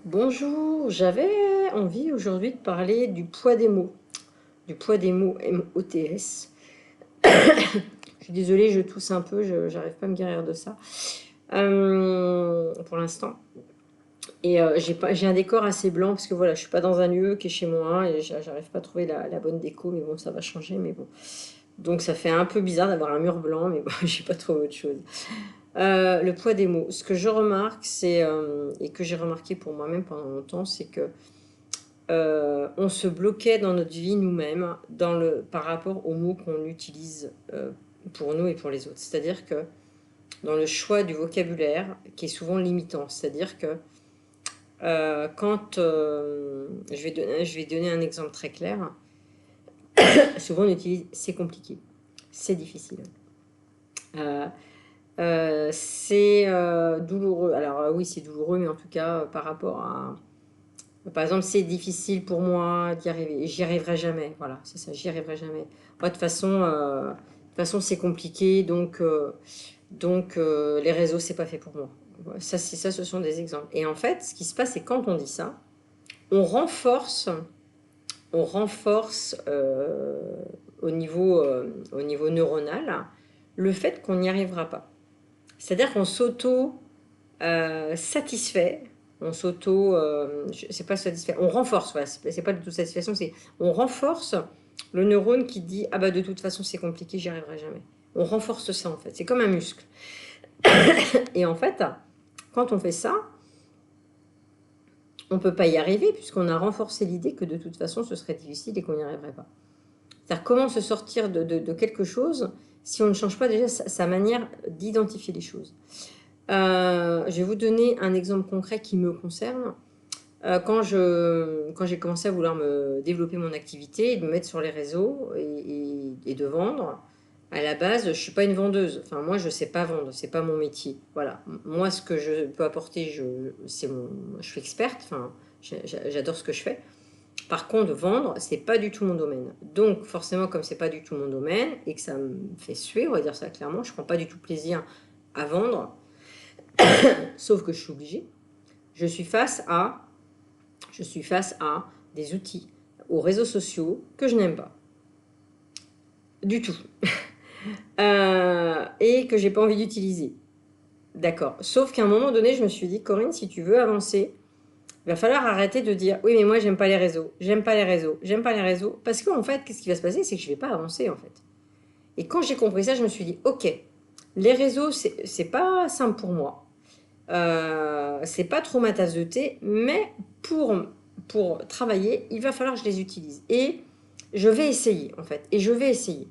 Bonjour, j'avais envie aujourd'hui de parler du poids des mots MOTS. Je suis désolée, je tousse un peu, je n'arrive pas à me guérir de ça pour l'instant. Et j'ai un décor assez blanc parce que voilà, je suis pas dans un lieu qui est chez moi et j'arrive pas à trouver la bonne déco, mais bon, ça va changer, mais bon. Donc ça fait un peu bizarre d'avoir un mur blanc, mais bon, j'ai pas trouvé autre chose. Le poids des mots. Ce que je remarque, et que j'ai remarqué pour moi-même pendant longtemps, c'est que on se bloquait dans notre vie nous-mêmes par rapport aux mots qu'on utilise pour nous et pour les autres. C'est-à-dire que dans le choix du vocabulaire, qui est souvent limitant, c'est-à-dire que je vais donner un exemple très clair, souvent on utilise c'est compliqué, c'est difficile. C'est douloureux. Alors oui, c'est douloureux, mais en tout cas, par rapport à, par exemple, c'est difficile pour moi d'y arriver. J'y arriverai jamais. Voilà, c'est ça, j'y arriverai jamais. Moi, de toute façon, c'est compliqué, donc les réseaux, c'est pas fait pour moi. Voilà, ça, ce sont des exemples. Et en fait, ce qui se passe, c'est quand on dit ça, on renforce, on renforce au niveau neuronal le fait qu'on n'y arrivera pas. C'est-à-dire qu'on s'auto-satisfait, c'est pas satisfait, on renforce, voilà, c'est pas du tout satisfaction, c'est on renforce le neurone qui dit ah bah de toute façon c'est compliqué, j'y arriverai jamais. On renforce ça en fait, c'est comme un muscle. Et en fait, quand on fait ça, on peut pas y arriver puisqu'on a renforcé l'idée que de toute façon ce serait difficile et qu'on n'y arriverait pas. C'est-à-dire comment se sortir de quelque chose si on ne change pas déjà sa manière d'identifier les choses. Je vais vous donner un exemple concret qui me concerne. Quand j'ai commencé à vouloir me développer mon activité et de me mettre sur les réseaux et de vendre, à la base, je ne suis pas une vendeuse. Enfin, moi, je ne sais pas vendre, c'est pas mon métier. Voilà. Moi, ce que je peux apporter, je suis experte. Enfin, j'adore ce que je fais. Par contre, vendre, c'est pas du tout mon domaine. Donc, forcément, comme c'est pas du tout mon domaine et que ça me fait suer, on va dire ça clairement, je prends pas du tout plaisir à vendre, sauf que je suis obligée. Je suis face à je suis face à des outils, aux réseaux sociaux que je n'aime pas. Du tout. Et que j'ai pas envie d'utiliser. D'accord. Sauf qu'à un moment donné, je me suis dit, Corinne, si tu veux avancer, il va falloir arrêter de dire, oui, mais moi, j'aime pas les réseaux, j'aime pas les réseaux, j'aime pas les réseaux. Parce qu'en fait, qu'est-ce qui va se passer? C'est que je vais pas avancer, en fait. Et quand j'ai compris ça, je me suis dit, ok, les réseaux, c'est pas simple pour moi. C'est pas trop ma tasse de thé, mais pour travailler, il va falloir que je les utilise. Et je vais essayer, en fait. Et je vais essayer.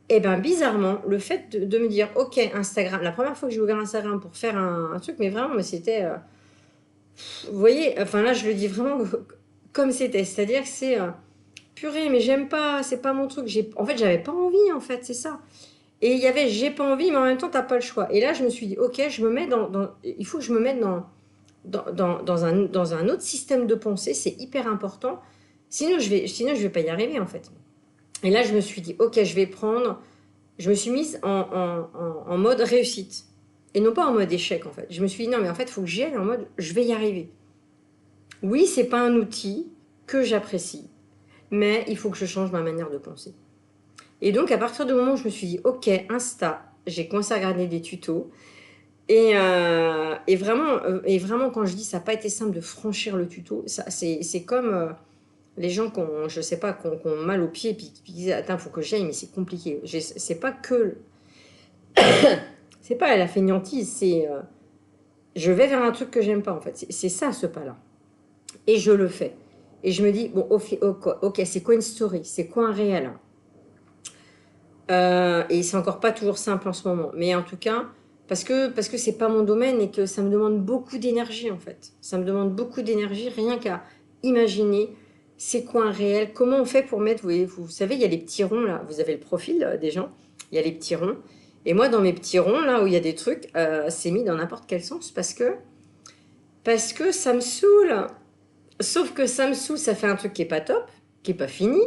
Et bien, bizarrement, le fait de me dire, OK, Instagram, la première fois que j'ai ouvert Instagram pour faire un truc, mais vraiment, mais c'était. Vous voyez, enfin là, je le dis vraiment comme c'était. C'est-à-dire que c'est. Purée, mais j'aime pas, c'est pas mon truc. En fait, j'avais pas envie, en fait, c'est ça. Et il y avait, j'ai pas envie, mais en même temps, t'as pas le choix. Et là, je me suis dit, OK, je me mets il faut que je me mette dans un autre système de pensée, c'est hyper important. Sinon, je vais pas y arriver en fait. Et là, je me suis dit, ok, je me suis mise en mode réussite. Et non pas en mode échec en fait. Je me suis dit, non, mais en fait, il faut que j'y aille en mode, je vais y arriver. Oui, c'est pas un outil que j'apprécie, mais il faut que je change ma manière de penser. Et donc, à partir du moment où je me suis dit, ok, Insta, j'ai commencé à regarder des tutos. Et vraiment, quand je dis ça n'a pas été simple de franchir le tuto, c'est comme les gens je sais pas, qui ont mal aux pieds et puis qui disent attends, faut que j'aille, mais c'est compliqué. C'est pas que. C'est pas la fainéantise, c'est. Je vais vers un truc que j'aime pas en fait. C'est ça ce pas-là. Et je le fais. Et je me dis bon, ok, c'est quoi une story? C'est quoi un réel? Et c'est encore pas toujours simple en ce moment. Mais en tout cas, parce que c'est pas mon domaine et que ça me demande beaucoup d'énergie en fait. Ça me demande beaucoup d'énergie rien qu'à imaginer c'est quoi un réel, comment on fait pour mettre, vous savez, il y a les petits ronds là, vous avez le profil des gens, il y a les petits ronds. Et moi, dans mes petits ronds là où il y a des trucs, c'est mis dans n'importe quel sens parce que ça me saoule. Sauf que ça me saoule, ça fait un truc qui est pas top, qui est pas fini.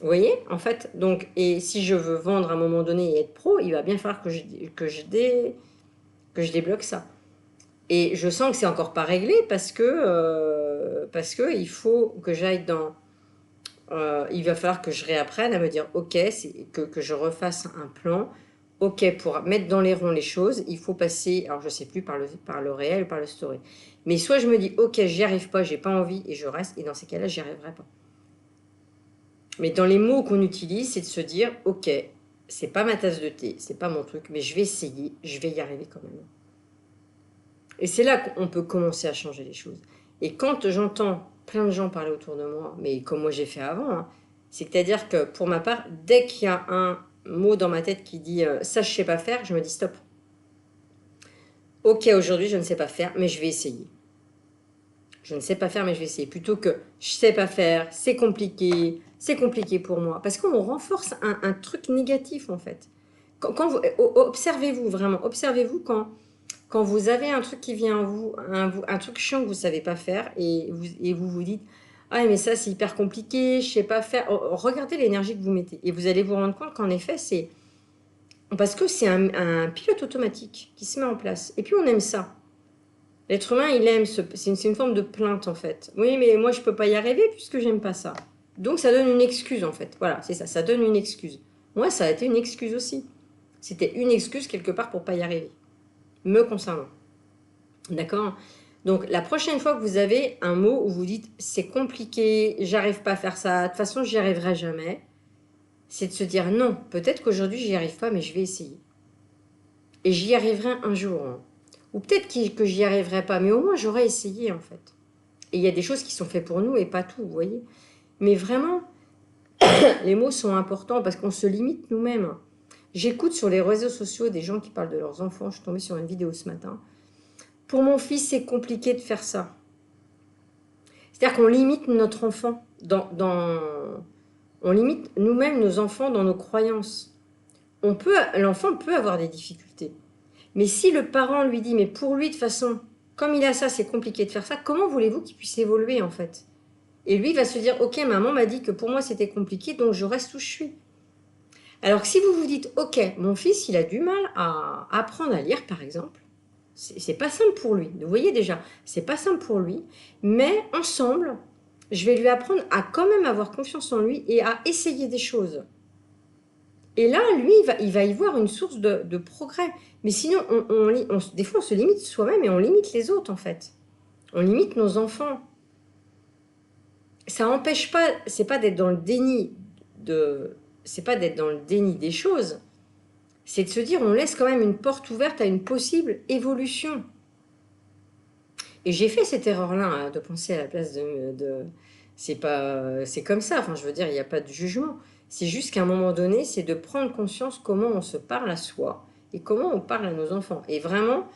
Vous voyez, en fait, donc, et si je veux vendre à un moment donné et être pro, il va bien falloir que je débloque ça. Et je sens que c'est encore pas réglé parce que il faut que j'aille dans... il va falloir que je réapprenne à me dire, ok, que je refasse un plan. Ok, pour mettre dans les ronds les choses, il faut passer, alors je sais plus, par le réel ou par le story. Mais soit je me dis, ok, j'y arrive pas, j'ai pas envie et je reste, et dans ces cas-là, j'y arriverai pas. Mais dans les mots qu'on utilise, c'est de se dire, ok, c'est pas ma tasse de thé, c'est pas mon truc, mais je vais essayer, je vais y arriver quand même. Et c'est là qu'on peut commencer à changer les choses. Et quand j'entends plein de gens parler autour de moi, mais comme moi j'ai fait avant, hein, c'est-à-dire que pour ma part, dès qu'il y a un mot dans ma tête qui dit ça je sais pas faire, je me dis stop. Ok, aujourd'hui je ne sais pas faire, mais je vais essayer. Je ne sais pas faire, mais je vais essayer. Plutôt que je sais pas faire, c'est compliqué pour moi. Parce qu'on renforce un truc négatif en fait. Quand vous, observez-vous vraiment, observez-vous quand vous avez un truc qui vient à vous, un truc chiant que vous ne savez pas faire, et vous dites ah mais ça c'est hyper compliqué, je ne sais pas faire. Regardez l'énergie que vous mettez. Et vous allez vous rendre compte qu'en effet, c'est parce que c'est un pilote automatique qui se met en place. Et puis on aime ça. L'être humain, il aime, c'est une forme de plainte en fait. Oui, mais moi je ne peux pas y arriver puisque j'aime pas ça. Donc ça donne une excuse en fait. Voilà, c'est ça, ça donne une excuse. Moi, ça a été une excuse aussi. C'était une excuse quelque part pour pas y arriver, me concernant. D'accord? Donc, la prochaine fois que vous avez un mot où vous dites c'est compliqué, j'arrive pas à faire ça, de toute façon, j'y arriverai jamais, c'est de se dire non, peut-être qu'aujourd'hui, j'y arrive pas, mais je vais essayer. Et j'y arriverai un jour. Hein. Ou peut-être que j'y arriverai pas, mais au moins, j'aurai essayé, en fait. Et il y a des choses qui sont faites pour nous et pas tout, vous voyez? Mais vraiment, les mots sont importants parce qu'on se limite nous-mêmes. J'écoute sur les réseaux sociaux des gens qui parlent de leurs enfants. Je suis tombée sur une vidéo ce matin. Pour mon fils, c'est compliqué de faire ça. C'est-à-dire qu'on limite notre enfant, on limite nous-mêmes nos enfants dans nos croyances. L'enfant peut avoir des difficultés. Mais si le parent lui dit, mais pour lui, de toute façon, comme il a ça, c'est compliqué de faire ça, comment voulez-vous qu'il puisse évoluer en fait? Et lui va se dire, ok, maman m'a dit que pour moi c'était compliqué, donc je reste où je suis. Alors que si vous vous dites, ok, mon fils, il a du mal à apprendre à lire, par exemple, c'est pas simple pour lui. Vous voyez déjà, c'est pas simple pour lui, mais ensemble, je vais lui apprendre à quand même avoir confiance en lui et à essayer des choses. Et là, lui, il va y voir une source de progrès. Mais sinon, des fois, on se limite soi-même et on limite les autres, en fait. On limite nos enfants. Ça n'empêche pas, c'est pas d'être dans le déni c'est pas d'être dans le déni des choses. C'est de se dire, on laisse quand même une porte ouverte à une possible évolution. Et j'ai fait cette erreur-là, hein, de penser à la place c'est comme ça, enfin je veux dire, il n'y a pas de jugement. C'est juste qu'à un moment donné, c'est de prendre conscience comment on se parle à soi et comment on parle à nos enfants. Et vraiment,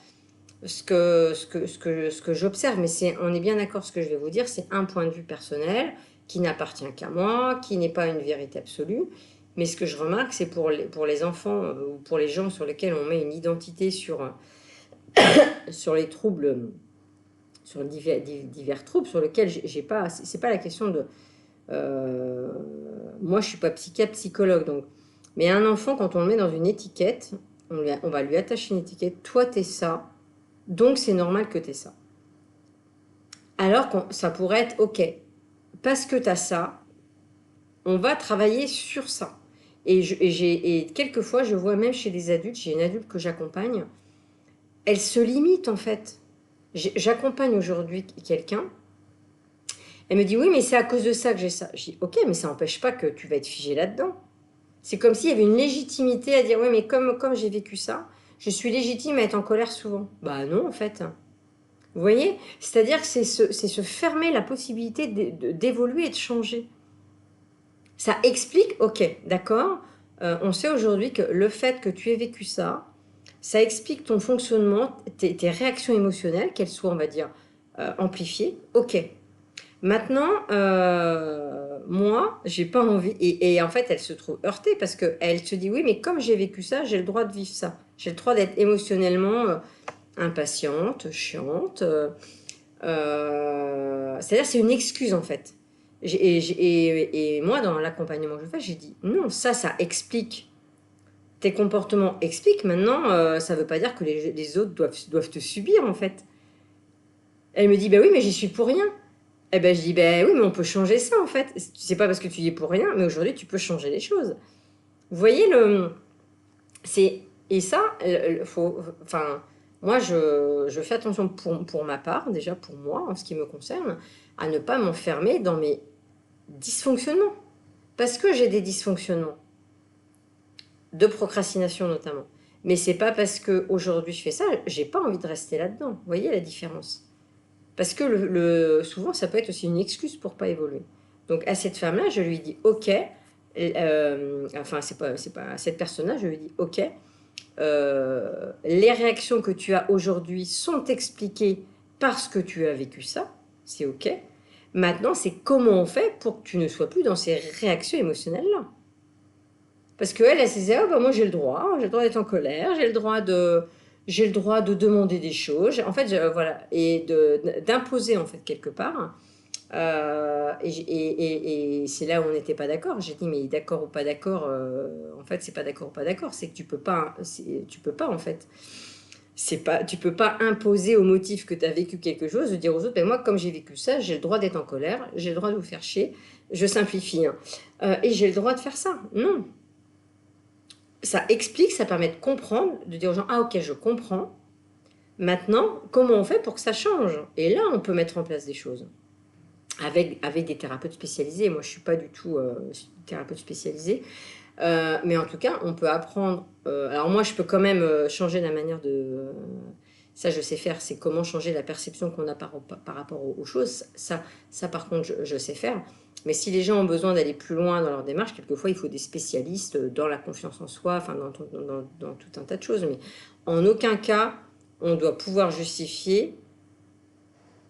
ce que j'observe, mais on est bien d'accord, ce que je vais vous dire, c'est un point de vue personnel qui n'appartient qu'à moi, qui n'est pas une vérité absolue. Mais ce que je remarque, c'est pour les enfants ou pour les gens sur lesquels on met une identité sur les troubles, sur divers troubles sur lesquels j'ai pas, c'est pas la question de, moi je suis pas psychiatre, psychologue, donc, mais un enfant quand on le met dans une étiquette, on va lui attacher une étiquette, toi t'es ça, donc c'est normal que t'es ça. Alors que ça pourrait être ok, parce que t'as ça, on va travailler sur ça. Et quelquefois je vois même chez des adultes, j'ai une adulte que j'accompagne, elle se limite en fait. J'accompagne aujourd'hui quelqu'un. Elle me dit oui, mais c'est à cause de ça que j'ai ça. Je dis ok, mais ça n'empêche pas que tu vas être figé là-dedans. C'est comme s'il y avait une légitimité à dire oui, mais comme j'ai vécu ça, je suis légitime à être en colère souvent. Bah non, en fait. Vous voyez? C'est-à-dire que c'est se fermer la possibilité d'évoluer et de changer. Ça explique, ok, d'accord, on sait aujourd'hui que le fait que tu aies vécu ça, ça explique ton fonctionnement, tes réactions émotionnelles, qu'elles soient, on va dire, amplifiées. Ok. Maintenant, moi, j'ai pas envie. Et en fait, elle se trouve heurtée parce qu'elle se dit oui, mais comme j'ai vécu ça, j'ai le droit de vivre ça. J'ai le droit d'être émotionnellement impatiente, chiante. C'est-à-dire, c'est une excuse en fait. Et moi, dans l'accompagnement que je fais, j'ai dit non, ça explique. Tes comportements expliquent. Maintenant, ça ne veut pas dire que les autres doivent te subir en fait. Elle me dit, bah oui, mais j'y suis pour rien. Eh ben, je dis, ben oui, mais on peut changer ça, en fait. C'est pas parce que tu y es pour rien, mais aujourd'hui, tu peux changer les choses. Vous voyez, et ça, enfin, moi, je fais attention pour ma part, déjà pour moi, en ce qui me concerne, à ne pas m'enfermer dans mes dysfonctionnements. Parce que j'ai des dysfonctionnements, de procrastination notamment. Mais c'est pas parce qu'aujourd'hui je fais ça, j'ai pas envie de rester là-dedans. Vous voyez la différence? Parce que souvent, ça peut être aussi une excuse pour pas évoluer. Donc à cette femme-là, je lui dis OK. Enfin, c'est pas à cette personne-là, je lui dis OK. Les réactions que tu as aujourd'hui sont expliquées parce que tu as vécu ça. C'est OK. Maintenant, c'est comment on fait pour que tu ne sois plus dans ces réactions émotionnelles-là. Parce qu'elle, elle se disait, oh, bah, moi j'ai le droit d'être en colère, j'ai le droit de demander des choses. En fait, voilà, et d'imposer en fait quelque part. Et c'est là où on n'était pas d'accord. J'ai dit, mais d'accord ou pas d'accord, en fait, c'est pas d'accord ou pas d'accord, c'est que tu peux pas en fait. Tu peux pas imposer au motif que tu as vécu quelque chose, de dire aux autres, ben moi, comme j'ai vécu ça, j'ai le droit d'être en colère, j'ai le droit de vous faire chier, je simplifie, hein. Et j'ai le droit de faire ça. Non, ça explique, ça permet de comprendre, de dire aux gens, ah ok, je comprends. Maintenant, comment on fait pour que ça change? Et là, on peut mettre en place des choses. Avec des thérapeutes spécialisés. Moi, je ne suis pas du tout thérapeute spécialisée. Mais en tout cas, on peut apprendre. Alors moi, je peux quand même changer la manière de... ça, je sais faire. C'est comment changer la perception qu'on a par rapport aux choses. Ça par contre, je sais faire. Mais si les gens ont besoin d'aller plus loin dans leur démarche, quelquefois, il faut des spécialistes dans la confiance en soi, enfin, dans tout un tas de choses. Mais en aucun cas, on doit pouvoir justifier,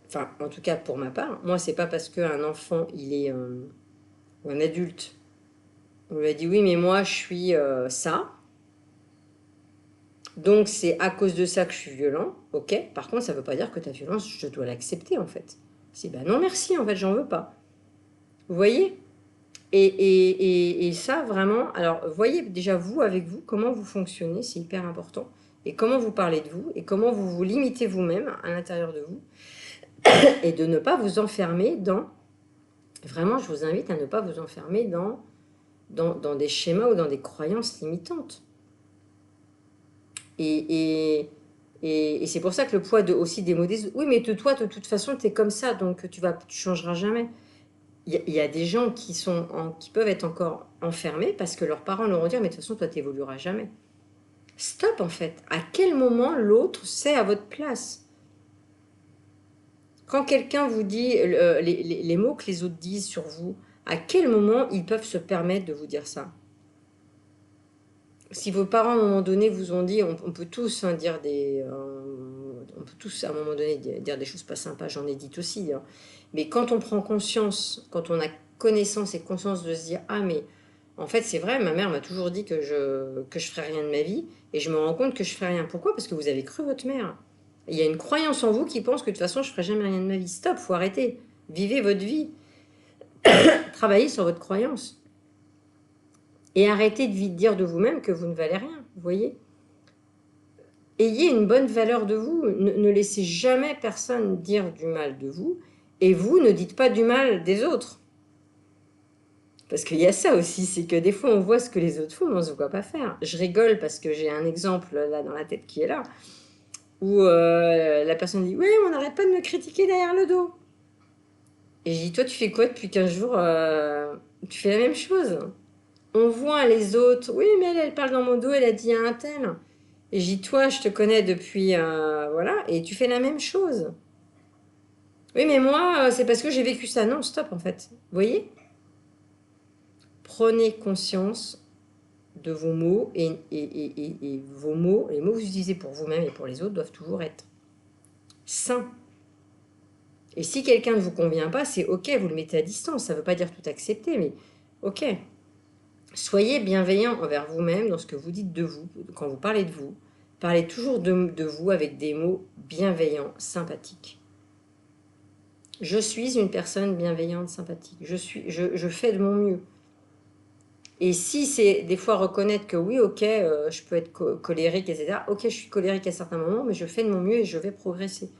enfin, en tout cas pour ma part, moi, c'est pas parce qu'un enfant, ou un adulte, on lui a dit oui, mais moi, je suis ça, donc c'est à cause de ça que je suis violent, ok. Par contre, ça veut pas dire que ta violence, je dois l'accepter, en fait. C'est ben non, merci, en fait, j'en veux pas. Vous voyez? Et ça, vraiment, alors, voyez déjà vous, avec vous, comment vous fonctionnez, c'est hyper important. Et comment vous parlez de vous, et comment vous vous limitez vous-même à l'intérieur de vous. Et de ne pas vous enfermer dans... Vraiment, je vous invite à ne pas vous enfermer dans des schémas ou dans des croyances limitantes. Et c'est pour ça que le poids aussi des mots des autres. Oui, mais toi, de toute façon, tu es comme ça, donc tu changeras jamais. Il y a des gens qui peuvent être encore enfermés parce que leurs parents leur ont dit, mais de toute façon, toi, tu n'évolueras jamais. Stop, en fait. À quel moment l'autre c'est à votre place? Quand quelqu'un vous dit les mots que les autres disent sur vous, à quel moment ils peuvent se permettre de vous dire ça? Si vos parents, à un moment donné, vous ont dit, on peut tous dire on peut tous, à un moment donné, dire des choses pas sympas, j'en ai dit aussi, hein. Mais quand on prend conscience, quand on a connaissance et conscience de se dire, ah mais en fait c'est vrai, ma mère m'a toujours dit que je ferais rien de ma vie, et je me rends compte que je ferais rien. Pourquoi? Parce que vous avez cru votre mère. Il y a une croyance en vous qui pense que de toute façon je ferai jamais rien de ma vie. Stop, faut arrêter. Vivez votre vie. Travaillez sur votre croyance. Et arrêtez de dire de vous-même que vous ne valez rien, vous voyez? Ayez une bonne valeur de vous, ne laissez jamais personne dire du mal de vous, et vous ne dites pas du mal des autres. Parce qu'il y a ça aussi, c'est que des fois on voit ce que les autres font, mais on ne se voit pas faire. Je rigole parce que j'ai un exemple là dans la tête qui est là, où la personne dit « Oui, on n'arrête pas de me critiquer derrière le dos ». Et je dis « Toi, tu fais quoi depuis 15 jours Tu fais la même chose. On voit les autres, oui, mais elle parle dans mon dos, elle a dit à un tel. Et je dis, toi, je te connais depuis, voilà, et tu fais la même chose. Oui, mais moi, c'est parce que j'ai vécu ça. Non, stop, en fait. Vous voyez? Prenez conscience de vos mots, et vos mots, les mots que vous utilisez pour vous-même et pour les autres doivent toujours être sains. Et si quelqu'un ne vous convient pas, c'est ok, vous le mettez à distance. Ça ne veut pas dire tout accepter, mais ok. Soyez bienveillant envers vous-même dans ce que vous dites de vous. Quand vous parlez de vous, parlez toujours de vous avec des mots bienveillants, sympathiques. Je suis une personne bienveillante, sympathique. Je fais de mon mieux. Et si c'est des fois reconnaître que oui, ok, je peux être colérique, etc. Ok, je suis colérique à certains moments, mais je fais de mon mieux et je vais progresser.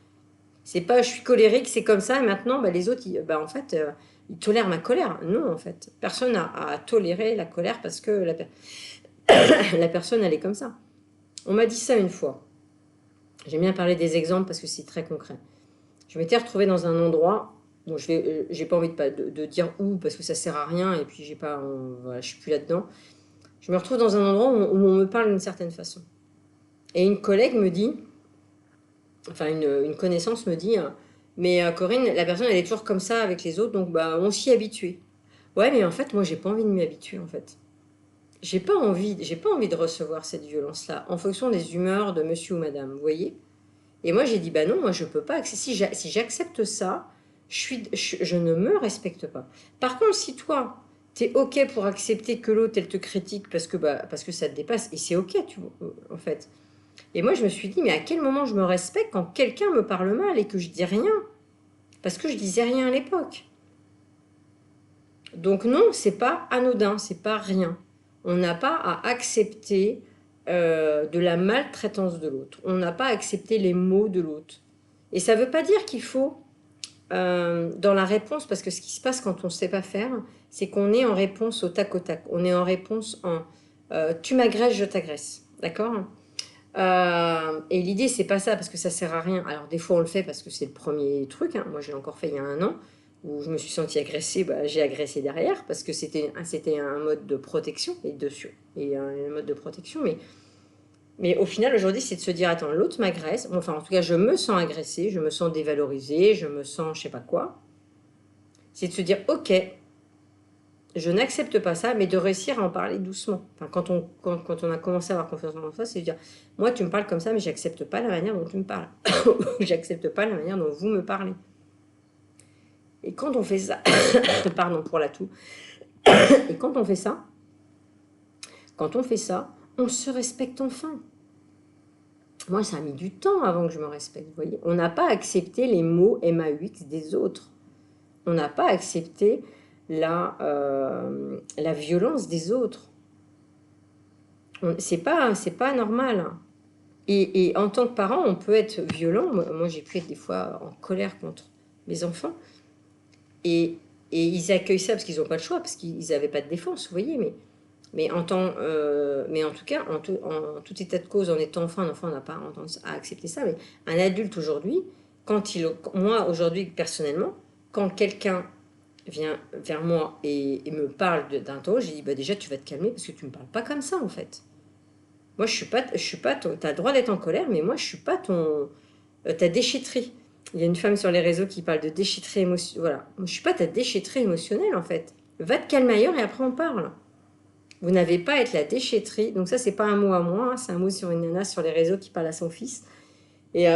C'est pas je suis colérique, c'est comme ça, et maintenant bah, les autres, bah, en fait, ils tolèrent ma colère. Non, en fait. Personne n'a à tolérer la colère parce que la personne, elle est comme ça. On m'a dit ça une fois. J'aime bien parler des exemples parce que c'est très concret. Je m'étais retrouvée dans un endroit, bon, j'ai pas envie de dire où parce que ça sert à rien et puis j'ai pas, voilà, je suis plus là-dedans. Je me retrouve dans un endroit où on me parle d'une certaine façon. Et une collègue me dit, enfin une connaissance me dit, mais Corinne, la personne elle est toujours comme ça avec les autres, donc bah on s'y est habitué. Ouais, mais en fait moi j'ai pas envie de m'y habituer en fait. J'ai pas envie de recevoir cette violence-là en fonction des humeurs de monsieur ou madame, vous voyez. Et moi j'ai dit bah non, moi je peux pas, si j'accepte ça, je ne me respecte pas. Par contre, si toi t'es ok pour accepter que l'autre elle te critique parce que ça te dépasse, et c'est ok tu vois, en fait. Et moi, je me suis dit, mais à quel moment je me respecte quand quelqu'un me parle mal et que je dis rien? Parce que je disais rien à l'époque. Donc non, c'est pas anodin, c'est pas rien. On n'a pas à accepter de la maltraitance de l'autre. On n'a pas à accepter les mots de l'autre. Et ça ne veut pas dire qu'il faut, dans la réponse, parce que ce qui se passe quand on ne sait pas faire, c'est qu'on est en réponse au tac au tac. On est en réponse en tu m'agresses, je t'agresse. D'accord? Et l'idée, c'est pas ça, parce que ça sert à rien. Alors, des fois, on le fait parce que c'est le premier truc. Hein. Moi, je l'ai encore fait il y a 1 an, où je me suis sentie agressée. Bah, j'ai agressé derrière, parce que c'était un mode de protection, et un mode de protection. Mais au final, aujourd'hui, c'est de se dire, attends, l'autre m'agresse. Enfin, en tout cas, je me sens agressée, je me sens dévalorisée, je me sens je sais pas quoi. C'est de se dire, ok, je n'accepte pas ça, mais de réussir à en parler doucement. Enfin, quand on a commencé à avoir confiance en soi, c'est de dire, moi, tu me parles comme ça, mais j'accepte pas la manière dont tu me parles. J'accepte pas la manière dont vous me parlez. Et quand on fait ça, pardon pour la toux, et quand on fait ça, on se respecte enfin. Moi, ça a mis du temps avant que je me respecte, vous voyez. On n'a pas accepté les mots MAUX des autres. On n'a pas accepté la violence des autres. C'est pas normal. Et en tant que parent, on peut être violent. Moi, j'ai pu être des fois en colère contre mes enfants. Et ils accueillent ça parce qu'ils n'ont pas le choix, parce qu'ils n'avaient pas de défense, vous voyez. Mais en tout cas, en tout état de cause, en étant enfant, un enfant n'a pas à accepter ça. Mais un adulte aujourd'hui, moi aujourd'hui personnellement, quand quelqu'un vient vers moi et me parle d'un ton, j'ai dit bah déjà tu vas te calmer parce que tu me parles pas comme ça en fait. Moi je suis pas t'as le droit d'être en colère, mais moi je suis pas ta déchetterie. Il y a une femme sur les réseaux qui parle de déchetterie émotionnelle. Voilà, moi, je suis pas ta déchetterie émotionnelle en fait. Va te calmer ailleurs et après on parle. Vous n'avez pas à être la déchetterie. Donc ça, c'est pas un mot à moi, hein, c'est un mot sur une nana sur les réseaux qui parle à son fils. Et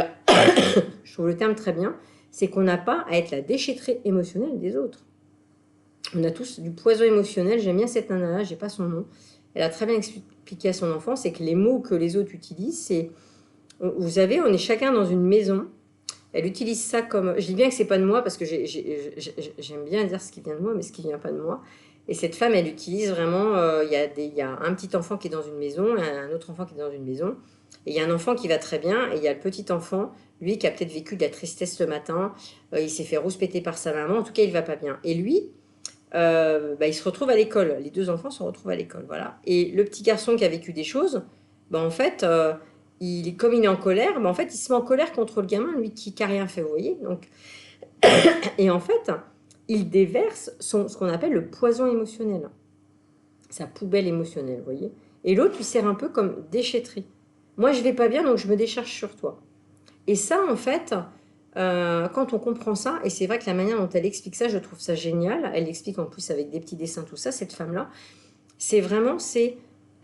je trouve le terme très bien. C'est qu'on n'a pas à être la déchetterie émotionnelle des autres. On a tous du poison émotionnel. J'aime bien cette nana-là, j'ai pas son nom. Elle a très bien expliqué à son enfant, c'est que les mots que les autres utilisent, c'est... Vous savez, on est chacun dans une maison. Elle utilise ça comme... Je dis bien que c'est pas de moi, parce que j'aime bien dire ce qui vient de moi, mais ce qui vient pas de moi. Et cette femme, elle utilise vraiment... Il y a un petit enfant qui est dans une maison, un autre enfant qui est dans une maison. Et il y a un enfant qui va très bien, et il y a le petit enfant, lui, qui a peut-être vécu de la tristesse ce matin. Il s'est fait rouspéter par sa maman. En tout cas, il va pas bien. Et lui... il se retrouve à l'école. Les 2 enfants se retrouvent à l'école, voilà. Et le petit garçon qui a vécu des choses, en fait, comme il est en colère, en fait, il se met en colère contre le gamin, lui qui n'a rien fait, vous voyez. Donc, et en fait, il déverse ce qu'on appelle le poison émotionnel, sa poubelle émotionnelle, vous voyez. Et l'autre lui sert un peu comme déchetterie. Moi, je vais pas bien, donc je me décharge sur toi. Et ça, en fait, quand on comprend ça, et c'est vrai que la manière dont elle explique ça, je trouve ça génial. Elle explique en plus avec des petits dessins, tout ça, cette femme-là. C'est vraiment,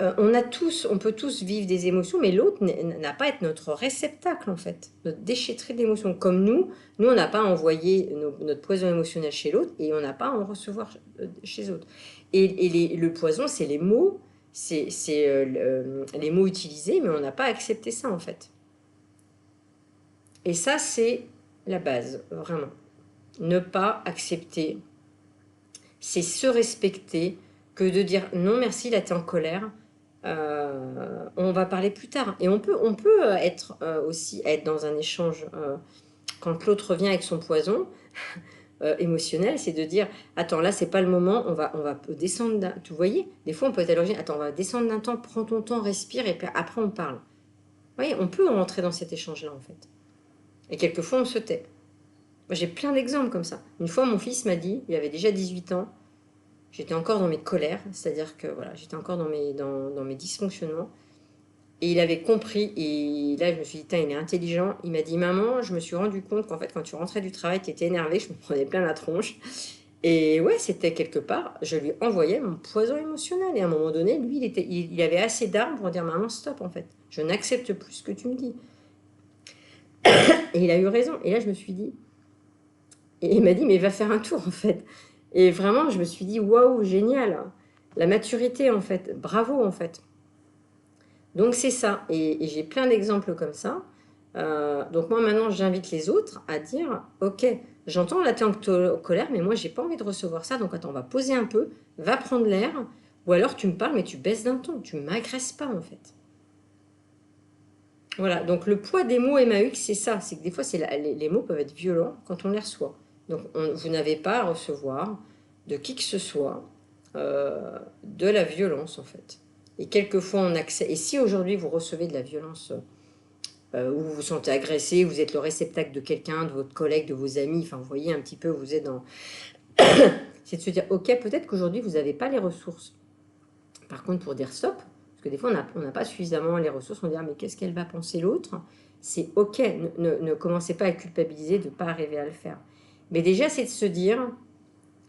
on peut tous vivre des émotions, mais l'autre n'a pas à être notre réceptacle, en fait, notre déchetterie d'émotions. Comme nous, on n'a pas à envoyer notre poison émotionnel chez l'autre, et on n'a pas à en recevoir chez l'autre. Et le poison, c'est les mots, c'est les mots utilisés, mais on n'a pas à accepter ça, en fait. Et ça, c'est la base, vraiment. Ne pas accepter, c'est se respecter, que de dire non merci, là t'es en colère, on va parler plus tard. Et on peut être aussi être dans un échange quand l'autre vient avec son poison émotionnel, c'est de dire, attends, là, c'est pas le moment, on va descendre d'un... Tu voyez, des fois, on peut être à l'origine, attends, on va descendre d'un temps, prends ton temps, respire, et puis après, on parle. Vous voyez, on peut rentrer dans cet échange-là, en fait. Et quelquefois, on se tait. Moi, j'ai plein d'exemples comme ça. Une fois, mon fils m'a dit, il avait déjà 18 ans, j'étais encore dans mes colères, c'est-à-dire que voilà, j'étais encore dans mes dysfonctionnements. Et il avait compris, et là je me suis dit, il est intelligent. Il m'a dit, maman, je me suis rendu compte qu'en fait, quand tu rentrais du travail, tu étais énervée, je me prenais plein la tronche. Et ouais, c'était quelque part, je lui envoyais mon poison émotionnel. Et à un moment donné, lui, il avait assez d'armes pour dire, maman, stop, en fait. Je n'accepte plus ce que tu me dis. Et il a eu raison. Et là, je me suis dit, et il m'a dit, mais va faire un tour, en fait. Et vraiment, je me suis dit, waouh, génial. La maturité, en fait. Bravo, en fait. Donc, c'est ça. Et j'ai plein d'exemples comme ça. Donc, moi, maintenant, j'invite les autres à dire, OK, j'entends là, t'es en colère, mais moi, j'ai pas envie de recevoir ça. Donc, attends, on va poser un peu, va prendre l'air. Ou alors, tu me parles, mais tu baisses d'un ton. Tu m'agresses pas, en fait. Voilà. Donc, le poids des mots MAX, c'est ça. C'est que des fois, les mots peuvent être violents quand on les reçoit. Donc, vous n'avez pas à recevoir de qui que ce soit de la violence, en fait. Et quelquefois, on accepte. Et si aujourd'hui, vous recevez de la violence, ou vous vous sentez agressé, vous êtes le réceptacle de quelqu'un, de votre collègue, de vos amis, enfin, vous voyez un petit peu, vous êtes dans... c'est de se dire, OK, peut-être qu'aujourd'hui, vous n'avez pas les ressources. Par contre, pour dire stop, parce que des fois, on n'a pas suffisamment les ressources, on dit, ah, mais qu'est-ce qu'elle va penser l'autre? C'est OK, ne commencez pas à culpabiliser de ne pas arriver à le faire. Mais déjà, c'est de se dire,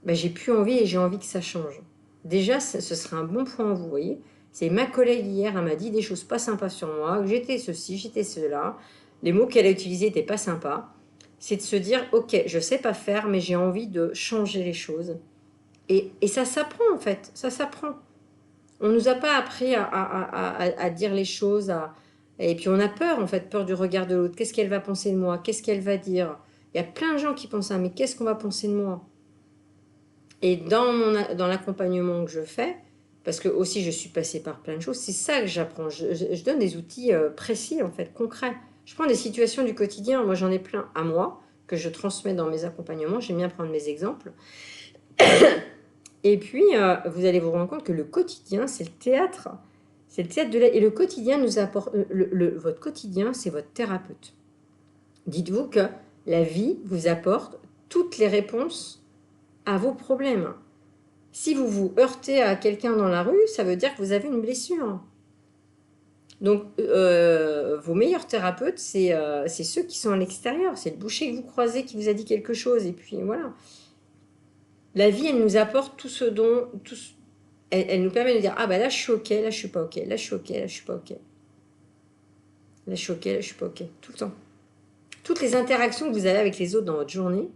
bah, j'ai plus envie et j'ai envie que ça change. Déjà, ce serait un bon point, vous voyez. C'est ma collègue hier, elle m'a dit des choses pas sympas sur moi, que j'étais ceci, j'étais cela. Les mots qu'elle a utilisés n'étaient pas sympas. C'est de se dire, ok, je sais pas faire, mais j'ai envie de changer les choses. Et ça s'apprend en fait, ça s'apprend. On nous a pas appris à dire les choses, et puis on a peur en fait, peur du regard de l'autre. Qu'est-ce qu'elle va penser de moi? Qu'est-ce qu'elle va dire? Il y a plein de gens qui pensent ça, mais qu'est-ce qu'on va penser de moi? Et dans l'accompagnement que je fais, parce que aussi je suis passée par plein de choses, c'est ça que j'apprends. Je donne des outils précis, en fait, concrets. Je prends des situations du quotidien, moi j'en ai plein à moi, que je transmets dans mes accompagnements, j'aime bien prendre mes exemples. Et puis, vous allez vous rendre compte que le quotidien, c'est le théâtre. C'est le théâtre de la... Et le quotidien nous apporte... votre quotidien, c'est votre thérapeute. Dites-vous que la vie vous apporte toutes les réponses à vos problèmes. Si vous vous heurtez à quelqu'un dans la rue, ça veut dire que vous avez une blessure. Donc, vos meilleurs thérapeutes, c'est ceux qui sont à l'extérieur. C'est le boucher que vous croisez qui vous a dit quelque chose. Et puis, voilà. La vie, elle nous apporte tout ce dont... Elle nous permet de dire, ah bah là, je suis OK, là, je suis pas OK. Là, je suis OK, là, je suis pas OK. Là, je suis OK, là, je suis pas OK. Tout le temps. Toutes les interactions que vous avez avec les autres dans votre journée,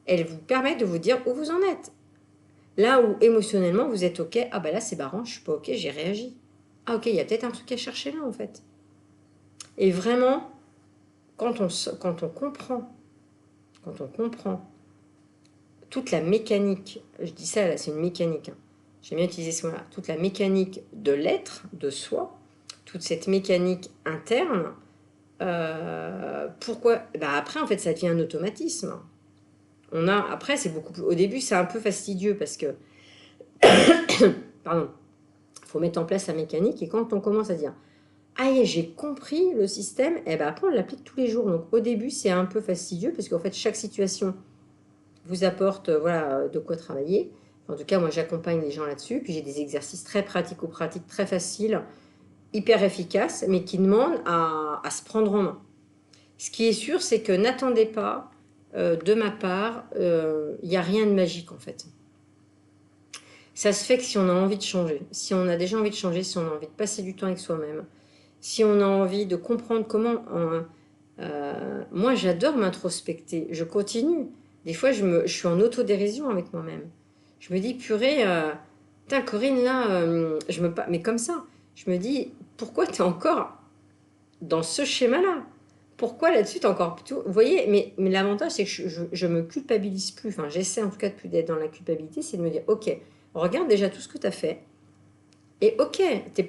elles vous permettent de vous dire où vous en êtes. Là où émotionnellement vous êtes OK, ah bah là c'est marrant, je suis pas OK, j'ai réagi. Ah OK, il y a peut-être un truc à chercher là en fait. Et vraiment, quand on comprend toute la mécanique, je dis ça là, c'est une mécanique, hein. J'aime bien utiliser ce mot-là, toute la mécanique de l'être, de soi, toute cette mécanique interne, pourquoi bah après en fait ça devient un automatisme. Après c'est beaucoup plus, au début c'est un peu fastidieux parce que pardon, il faut mettre en place la mécanique et quand on commence à dire ah j'ai compris le système, et ben après on l'applique tous les jours. Donc au début c'est un peu fastidieux parce qu'en fait chaque situation vous apporte voilà de quoi travailler. En tout cas moi j'accompagne les gens là-dessus, puis j'ai des exercices très pratico-pratiques, très faciles, hyper efficaces, mais qui demandent à se prendre en main. Ce qui est sûr, c'est que n'attendez pas de ma part, il n'y a rien de magique en fait. Ça se fait que si on a envie de changer, si on a déjà envie de changer, si on a envie de passer du temps avec soi-même, si on a envie de comprendre comment... moi, j'adore m'introspecter. Je continue. Des fois, je suis en autodérision avec moi-même. Je me dis, purée, putain, Corinne, là, mais comme ça, je me dis, pourquoi tu es encore dans ce schéma-là? Pourquoi là-dessus, tu es encore plutôt... Vous voyez, mais l'avantage, c'est que je me culpabilise plus. Enfin, j'essaie en tout cas de plus d'être dans la culpabilité, c'est de me dire, ok, regarde déjà tout ce que tu as fait. Et ok,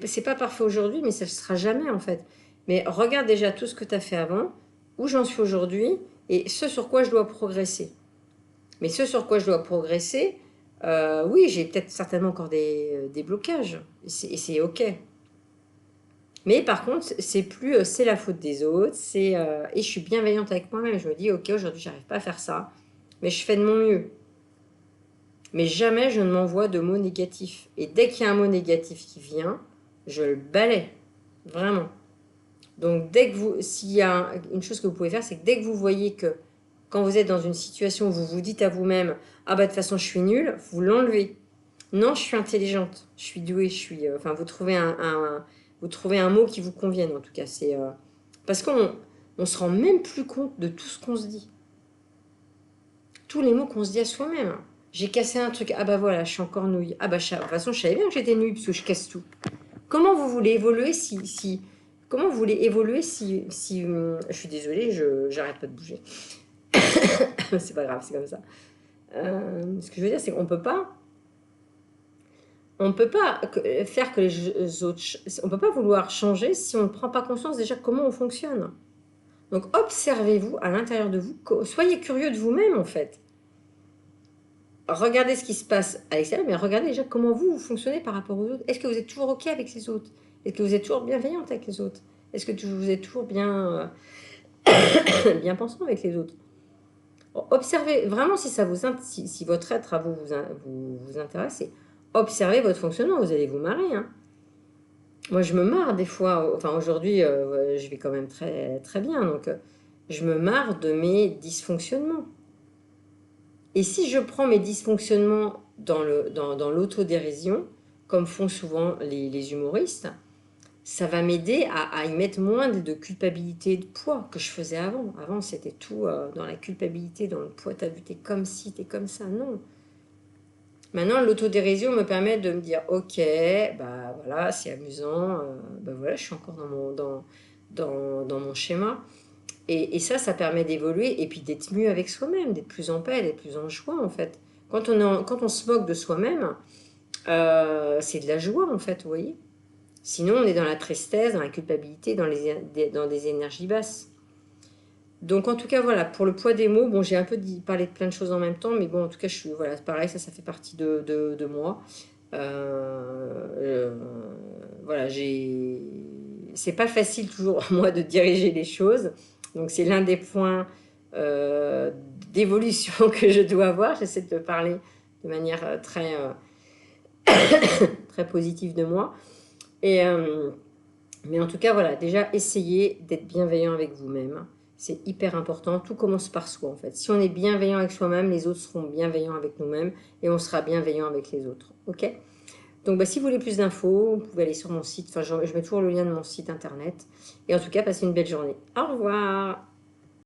c'est pas parfait aujourd'hui, mais ça ne sera jamais en fait. Mais regarde déjà tout ce que tu as fait avant, où j'en suis aujourd'hui, et ce sur quoi je dois progresser. Mais ce sur quoi je dois progresser, oui, j'ai peut-être certainement encore des blocages, et c'est ok. Mais par contre, c'est plus c'est la faute des autres, et je suis bienveillante avec moi-même. Je me dis, ok, aujourd'hui, j'arrive pas à faire ça, mais je fais de mon mieux. Mais jamais je ne m'envoie de mots négatifs. Et dès qu'il y a un mot négatif qui vient, je le balaie. Vraiment. Donc, s'il y a une chose que vous pouvez faire, c'est que dès que vous voyez que quand vous êtes dans une situation où vous vous dites à vous-même, ah bah de toute façon je suis nulle, vous l'enlevez. Non, je suis intelligente, je suis douée, enfin, vous trouvez un mot qui vous convienne en tout cas. Parce qu'on se rend même plus compte de tout ce qu'on se dit. Tous les mots qu'on se dit à soi-même. J'ai cassé un truc, ah bah voilà, je suis encore nouille. Ah bah de toute façon, je savais bien que j'étais nouille parce que je casse tout. Comment vous voulez évoluer comment vous voulez évoluer si je suis désolée, j'arrête pas de bouger. C'est pas grave, c'est comme ça. Ce que je veux dire, c'est qu'on peut pas faire que les autres, on peut pas vouloir changer si on ne prend pas conscience déjà comment on fonctionne. Donc observez-vous à l'intérieur de vous, soyez curieux de vous-même en fait. Regardez ce qui se passe à l'extérieur, mais regardez déjà comment vous fonctionnez par rapport aux autres. Est-ce que vous êtes toujours ok avec les autres? Est-ce que vous êtes toujours bienveillante avec les autres? Est-ce que vous êtes toujours bien, bien pensant avec les autres? Observez vraiment si votre être à vous intéresse, observez votre fonctionnement, vous allez vous marrer. Hein. Moi, je me marre des fois. Enfin, aujourd'hui, je vais quand même très, très bien. Donc, je me marre de mes dysfonctionnements. Et si je prends mes dysfonctionnements dans l'autodérision, comme font souvent les humoristes, ça va m'aider à y mettre moins de culpabilité et de poids que je faisais avant. Avant, c'était tout dans la culpabilité, dans le poids. T'as vu, t'es comme ci, t'es comme ça. Non. Maintenant, l'autodérision me permet de me dire, ok, bah voilà, c'est amusant, bah voilà, je suis encore dans mon schéma. Et ça permet d'évoluer et puis d'être mieux avec soi-même, d'être plus en paix, d'être plus en joie en fait. Quand on se moque de soi-même, c'est de la joie en fait, vous voyez. Sinon, on est dans la tristesse, dans la culpabilité, dans des énergies basses. Donc, en tout cas, voilà, pour le poids des mots, bon, j'ai un peu parlé de plein de choses en même temps, mais bon, en tout cas, voilà, pareil, ça fait partie de moi. Voilà, c'est pas facile toujours, moi, de diriger les choses. Donc, c'est l'un des points d'évolution que je dois avoir. J'essaie de parler de manière très, très positive de moi. Mais en tout cas, voilà, déjà, essayez d'être bienveillant avec vous-même. C'est hyper important. Tout commence par soi, en fait. Si on est bienveillant avec soi-même, les autres seront bienveillants avec nous-mêmes et on sera bienveillant avec les autres. OK? Donc, bah, si vous voulez plus d'infos, vous pouvez aller sur mon site. Enfin, je mets toujours le lien de mon site internet. Et en tout cas, passez une belle journée. Au revoir!